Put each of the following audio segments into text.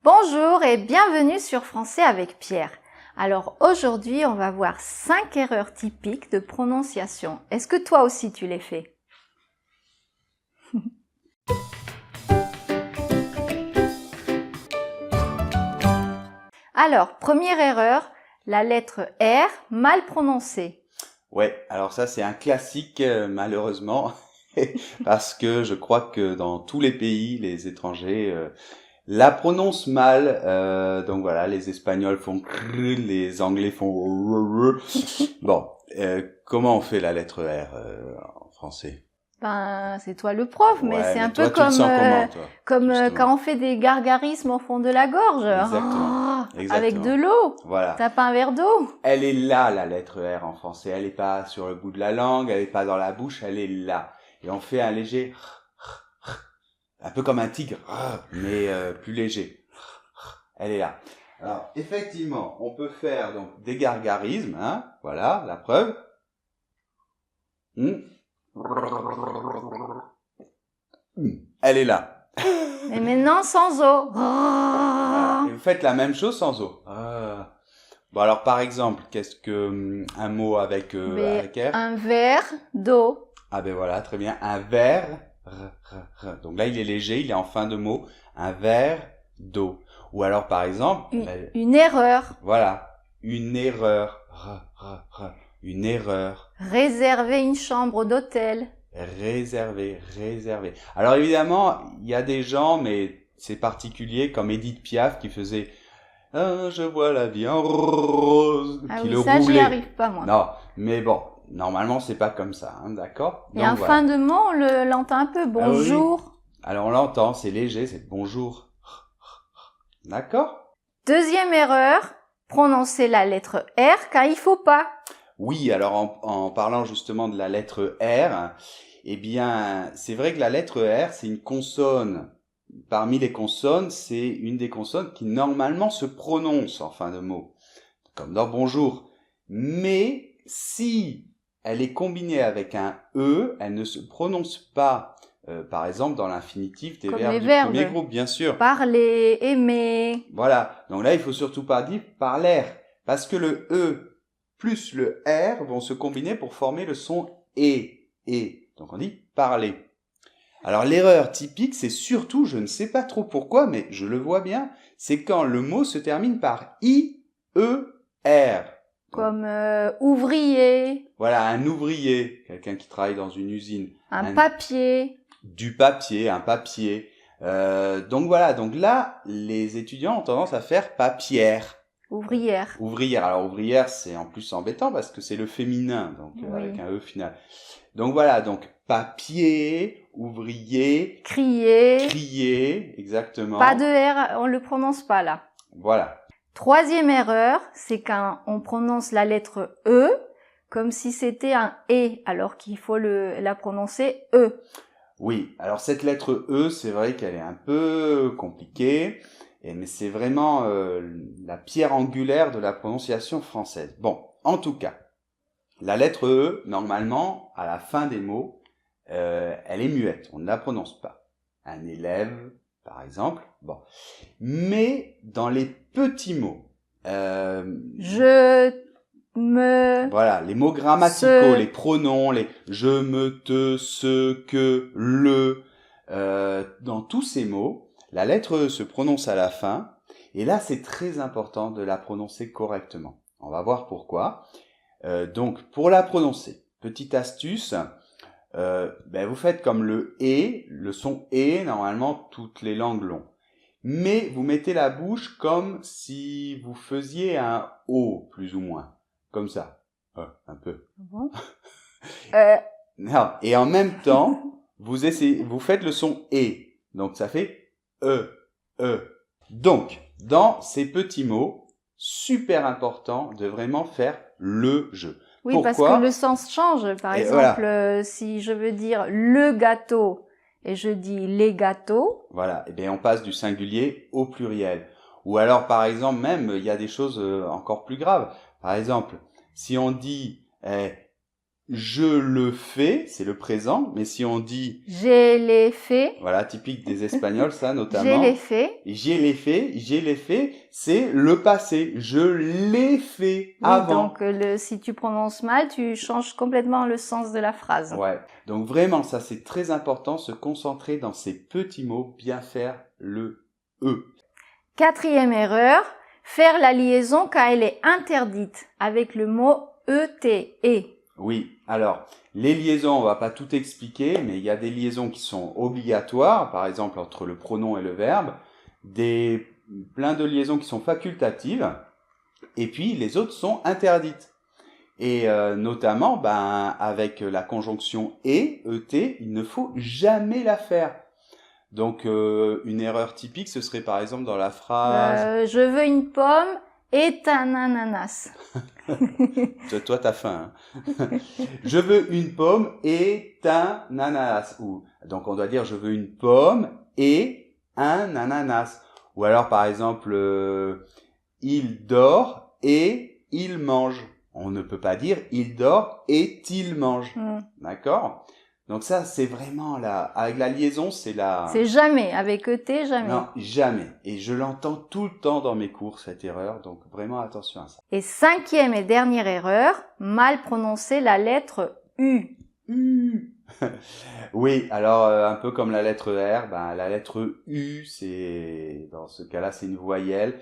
Bonjour et bienvenue sur Français avec Pierre. Alors aujourd'hui, on va voir 5 erreurs typiques de prononciation. Est-ce que toi aussi tu les fais? Alors, première erreur, la lettre R mal prononcée. Ouais, alors ça c'est un classique malheureusement, parce que je crois que dans tous les pays, les étrangers la prononcent mal. Donc voilà, les Espagnols font crrr, les Anglais font rrr. Bon, comment on fait la lettre R en français? Ben, c'est toi le prof, mais Ouais, c'est mais un toi, peu tu le sens comment, toi, comme justement? quand on fait des gargarismes au fond de la gorge. Exactement, Oh, avec de exactement. l'eau. Voilà. T'as pas un verre d'eau? Elle est là, la lettre R en français. Elle est pas sur le bout de la langue, elle est pas dans la bouche, elle est là. Et on fait un léger un peu comme un tigre, mais plus léger. Elle est là. Alors, effectivement, on peut faire donc des gargarismes, hein, voilà, la preuve. Elle est là. Et maintenant sans eau. Voilà. Et vous faites la même chose sans eau. Bon, alors, par exemple, qu'est-ce que un mot avec R? Un verre d'eau. Ah ben voilà, très bien. Un verre. Donc là, il est léger, il est en fin de mot. Un verre d'eau. Ou alors, par exemple... Une erreur. Voilà. Une erreur. Une erreur. Réserver une chambre d'hôtel. Réserver. Alors évidemment, il y a des gens, mais c'est particulier, comme Edith Piaf qui faisait je vois la vie en rose, qui le ça, roulait. j'y arrive pas, moi. Non, mais bon, normalement, c'est pas comme ça, hein, d'accord? Et en fin de mot, on l'entend un peu. Bonjour. Ah oui. Alors on l'entend, c'est léger, c'est bonjour. D'accord? Deuxième erreur, prononcer la lettre R quand il faut pas. Oui, alors en parlant justement de la lettre R, eh bien, c'est vrai que la lettre R, c'est une consonne. Parmi les consonnes, c'est une des consonnes qui normalement se prononce en fin de mot, comme dans bonjour. Mais si elle est combinée avec un E, elle ne se prononce pas. Par exemple, dans l'infinitif des verbes du premier groupe, bien sûr. Parler, aimer. Voilà. Donc là, il faut surtout pas dire parler, parce que le E plus le R vont se combiner pour former le son et. Donc on dit parler. Alors l'erreur typique, c'est surtout, je ne sais pas trop pourquoi, mais je le vois bien, c'est quand le mot se termine par I, E, R. Comme ouvrier. Voilà, un ouvrier, quelqu'un qui travaille dans une usine. Un papier. Du papier, un papier. Donc voilà, donc là, les étudiants ont tendance à faire papière. Ouvrière. Ouvrière. Alors ouvrière, c'est en plus embêtant parce que c'est le féminin, donc avec un E final. Donc voilà, donc papier, ouvrier. Crier, exactement. Pas de R, on le prononce pas là. Voilà. Troisième erreur, c'est quand on prononce la lettre E comme si c'était un E, alors qu'il faut la prononcer E. Oui, alors cette lettre E, c'est vrai qu'elle est un peu compliquée, mais c'est vraiment la pierre angulaire de la prononciation française. Bon, en tout cas, la lettre E, normalement, à la fin des mots, elle est muette, on ne la prononce pas. Un élève, par exemple, bon. Mais dans les petits mots, voilà, les mots grammaticaux, les pronoms, les je, me, te, ce, que, le, dans tous ces mots, la lettre E se prononce à la fin, et là c'est très important de la prononcer correctement. On va voir pourquoi. Donc pour la prononcer, petite astuce, vous faites comme le son E, normalement toutes les langues l'ont. Mais vous mettez la bouche comme si vous faisiez un O, plus ou moins. Comme ça. Un peu. Non. Et en même temps, vous faites le son E. Donc ça fait E. Donc, dans ces petits mots, super important de vraiment faire le jeu. Oui, Pourquoi? parce que le sens change. Par exemple, si je veux dire le gâteau et je dis les gâteaux. Voilà. Et bien, on passe du singulier au pluriel. Ou alors, par exemple, même, il y a des choses encore plus graves. Par exemple, si on dit je le fais, c'est le présent, mais si on dit j'ai les fait, voilà, typique des Espagnols, ça notamment. j'ai les fait. J'ai les fait, c'est le passé. Je l'ai fait avant. Donc, si tu prononces mal, tu changes complètement le sens de la phrase. Ouais. Donc vraiment, ça c'est très important, se concentrer dans ces petits mots, bien faire le E. 4e erreur, faire la liaison quand elle est interdite avec le mot et. Oui, alors, les liaisons, on va pas tout expliquer, mais il y a des liaisons qui sont obligatoires, par exemple entre le pronom et le verbe, plein de liaisons qui sont facultatives, et puis les autres sont interdites. Et notamment, avec la conjonction et, il ne faut jamais la faire. Donc, une erreur typique, ce serait par exemple dans la phrase... je veux une pomme et un ananas. Toi, t'as faim. Hein. Je veux une pomme et un ananas. Donc, on doit dire je veux une pomme et un ananas. Ou alors, par exemple, il dort et il mange. On ne peut pas dire il dort et il mange. D'accord ? Donc ça, c'est vraiment avec la liaison, c'est la... C'est jamais, avec ET, jamais. Non, jamais. Et je l'entends tout le temps dans mes cours, cette erreur, donc vraiment attention à ça. Et 5e et dernière erreur, mal prononcer la lettre U. Oui, alors un peu comme la lettre R, la lettre U, dans ce cas-là, c'est une voyelle.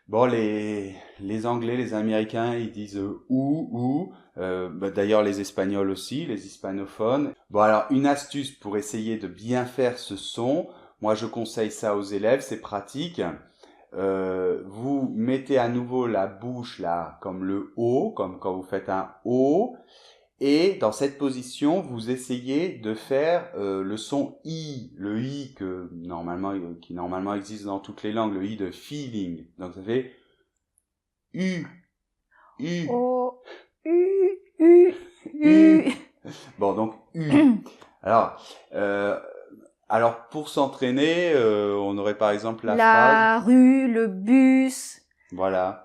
Bon, les Anglais, les Américains, ils disent ou. D'ailleurs, les Espagnols aussi, les hispanophones. Bon, alors, une astuce pour essayer de bien faire ce son. Moi, je conseille ça aux élèves, c'est pratique. Vous mettez à nouveau la bouche là, comme le O, comme quand vous faites un O. Et dans cette position, vous essayez de faire le son I, le I qui normalement existe dans toutes les langues, le I de feeling. Donc ça fait U, U, O, U, U, U. Bon, donc U. Alors pour s'entraîner, on aurait par exemple la phrase... rue, le bus. Voilà.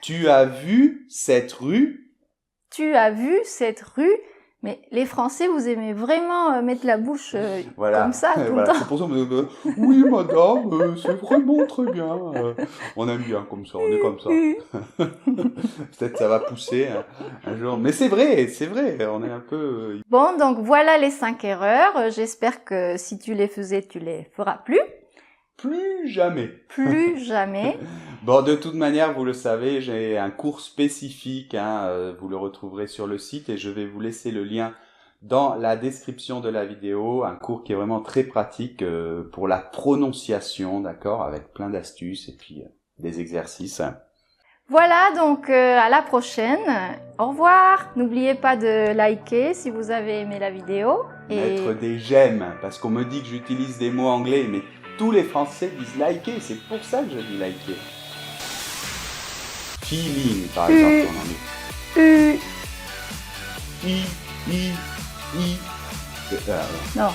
Tu as vu cette rue? Tu as vu cette rue, mais les Français, vous aimez vraiment mettre la bouche comme ça tout le temps. C'est pour ça que oui, madame, c'est vraiment très bien. On aime bien comme ça, on est comme ça. Peut-être ça va pousser un jour. Mais c'est vrai, on est un peu... Bon, donc voilà les 5 erreurs. J'espère que si tu les faisais, tu les feras plus. Plus jamais. Plus jamais. Bon, de toute manière, vous le savez, j'ai un cours spécifique, vous le retrouverez sur le site et je vais vous laisser le lien dans la description de la vidéo, un cours qui est vraiment très pratique pour la prononciation, d'accord, avec plein d'astuces et puis des exercices. Voilà, donc à la prochaine. Au revoir. N'oubliez pas de liker si vous avez aimé la vidéo. Mettre des j'aime, parce qu'on me dit que j'utilise des mots anglais, mais tous les Français disent liker, c'est pour ça que je dis liker. Feeling, par exemple, en anglais. I. Non.